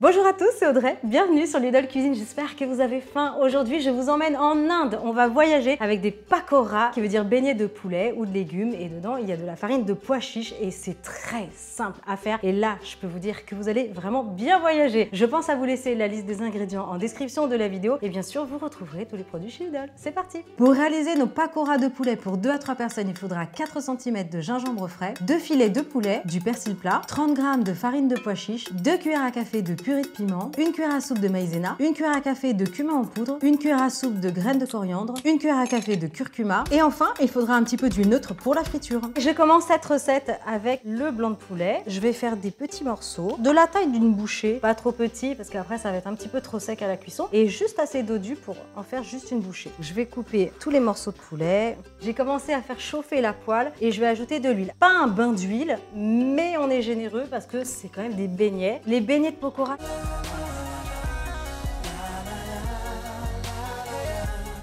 Bonjour à tous, c'est Audrey, bienvenue sur Lidl Cuisine, j'espère que vous avez faim. Aujourd'hui, je vous emmène en Inde, on va voyager avec des pakoras, qui veut dire beignets de poulet ou de légumes, et dedans, il y a de la farine de pois chiches et c'est très simple à faire. Et là, je peux vous dire que vous allez vraiment bien voyager. Je pense à vous laisser la liste des ingrédients en description de la vidéo et bien sûr, vous retrouverez tous les produits chez Lidl. C'est parti! Pour réaliser nos pakoras de poulet pour 2 à 3 personnes, il faudra 4 cm de gingembre frais, 2 filets de poulet, du persil plat, 30 g de farine de pois chiches, 2 cuillères à café de purée de piment, 1 cuillère à soupe de maïzena, 1 cuillère à café de cumin en poudre, 1 cuillère à soupe de graines de coriandre, 1 cuillère à café de curcuma et enfin il faudra un petit peu d'huile neutre pour la friture. Je commence cette recette avec le blanc de poulet. Je vais faire des petits morceaux de la taille d'une bouchée, pas trop petit parce qu'après ça va être un petit peu trop sec à la cuisson et juste assez dodu pour en faire juste une bouchée. Je vais couper tous les morceaux de poulet. J'ai commencé à faire chauffer la poêle et je vais ajouter de l'huile. Pas un bain d'huile, mais on est généreux parce que c'est quand même des beignets. Les beignets de pakora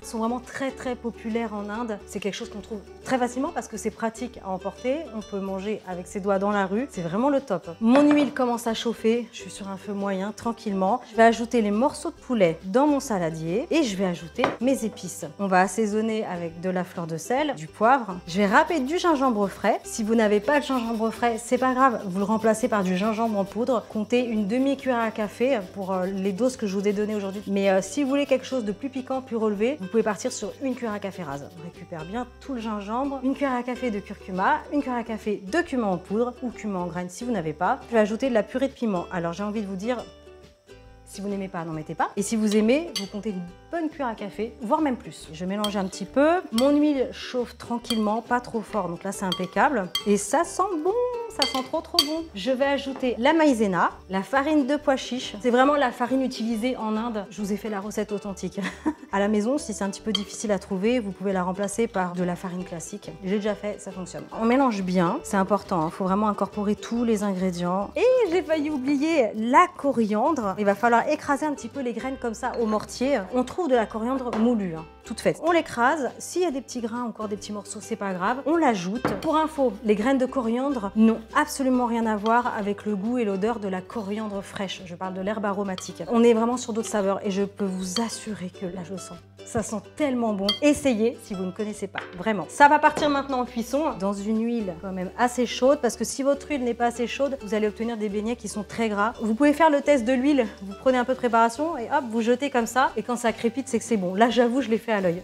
sont vraiment très populaires en Inde. C'est quelque chose qu'on trouve très facilement parce que c'est pratique à emporter. On peut manger avec ses doigts dans la rue. C'est vraiment le top. Mon huile commence à chauffer. Je suis sur un feu moyen, tranquillement. Je vais ajouter les morceaux de poulet dans mon saladier et je vais ajouter mes épices. On va assaisonner avec de la fleur de sel, du poivre. Je vais râper du gingembre frais. Si vous n'avez pas de gingembre frais, c'est pas grave. Vous le remplacez par du gingembre en poudre. Comptez une demi-cuillère à café pour les doses que je vous ai données aujourd'hui. Mais si vous voulez quelque chose de plus piquant, plus relevé, vous pouvez partir sur 1 cuillère à café rase. On récupère bien tout le gingembre, 1 cuillère à café de curcuma, 1 cuillère à café de cumin en poudre ou cumin en graines si vous n'avez pas. Je vais ajouter de la purée de piment. Alors j'ai envie de vous dire, si vous n'aimez pas, n'en mettez pas. Et si vous aimez, vous comptez une bonne cuillère à café, voire même plus. Je mélange un petit peu. Mon huile chauffe tranquillement, pas trop fort. Donc là, c'est impeccable. Et ça sent bon. Ça sent trop bon. Je vais ajouter la maïzena, la farine de pois chiches. C'est vraiment la farine utilisée en Inde. Je vous ai fait la recette authentique. À la maison, si c'est un petit peu difficile à trouver, vous pouvez la remplacer par de la farine classique. J'ai déjà fait, ça fonctionne. On mélange bien, c'est important. Il faut vraiment incorporer tous les ingrédients. Et j'ai failli oublier la coriandre. Il va falloir écraser un petit peu les graines comme ça au mortier. On trouve de la coriandre moulue, toute faite. On l'écrase. S'il y a des petits grains, encore des petits morceaux, c'est pas grave. On l'ajoute. Pour info, les graines de coriandre n'ont absolument rien à voir avec le goût et l'odeur de la coriandre fraîche. Je parle de l'herbe aromatique. On est vraiment sur d'autres saveurs et je peux vous assurer que là je sens. Ça sent tellement bon. Essayez si vous ne connaissez pas, vraiment. Ça va partir maintenant en cuisson dans une huile quand même assez chaude parce que si votre huile n'est pas assez chaude, vous allez obtenir des beignets qui sont très gras. Vous pouvez faire le test de l'huile, vous prenez un peu de préparation et hop, vous jetez comme ça et quand ça crépite, c'est que c'est bon. Là, j'avoue, je l'ai fait à l'œil.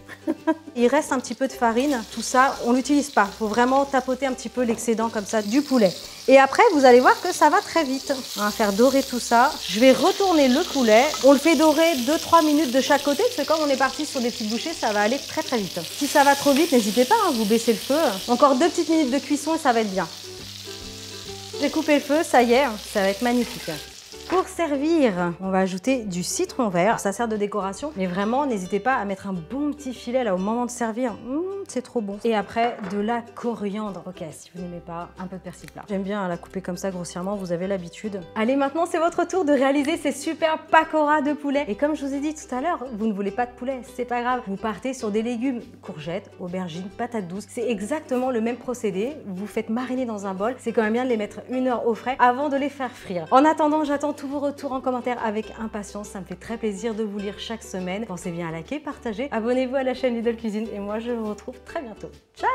Il reste un petit peu de farine, tout ça, on l'utilise pas. Il faut vraiment tapoter un petit peu l'excédent comme ça du poulet. Et après, vous allez voir que ça va très vite. On va faire dorer tout ça. Je vais retourner le poulet. On le fait dorer 2-3 minutes de chaque côté parce que comme on est parti sur des petites bouchées, ça va aller très vite. Si ça va trop vite, n'hésitez pas, vous baissez le feu. Encore 2 petites minutes de cuisson et ça va être bien. J'ai coupé le feu, ça y est, ça va être magnifique. Pour servir, on va ajouter du citron vert. Ça sert de décoration, mais vraiment, n'hésitez pas à mettre un bon petit filet là au moment de servir. C'est trop bon. Et après, de la coriandre. Ok, si vous n'aimez pas, un peu de persil plat. J'aime bien la couper comme ça grossièrement, vous avez l'habitude. Allez, maintenant, c'est votre tour de réaliser ces super pakoras de poulet. Et comme je vous ai dit tout à l'heure, vous ne voulez pas de poulet, c'est pas grave. Vous partez sur des légumes, courgettes, aubergines, patates douces. C'est exactement le même procédé. Vous faites mariner dans un bol. C'est quand même bien de les mettre 1 heure au frais avant de les faire frire. En attendant, j'attends tous vos retours en commentaire avec impatience. Ça me fait très plaisir de vous lire chaque semaine. Pensez bien à liker, partager, abonnez-vous à la chaîne Lidl Cuisine et moi je vous retrouve très bientôt. Ciao!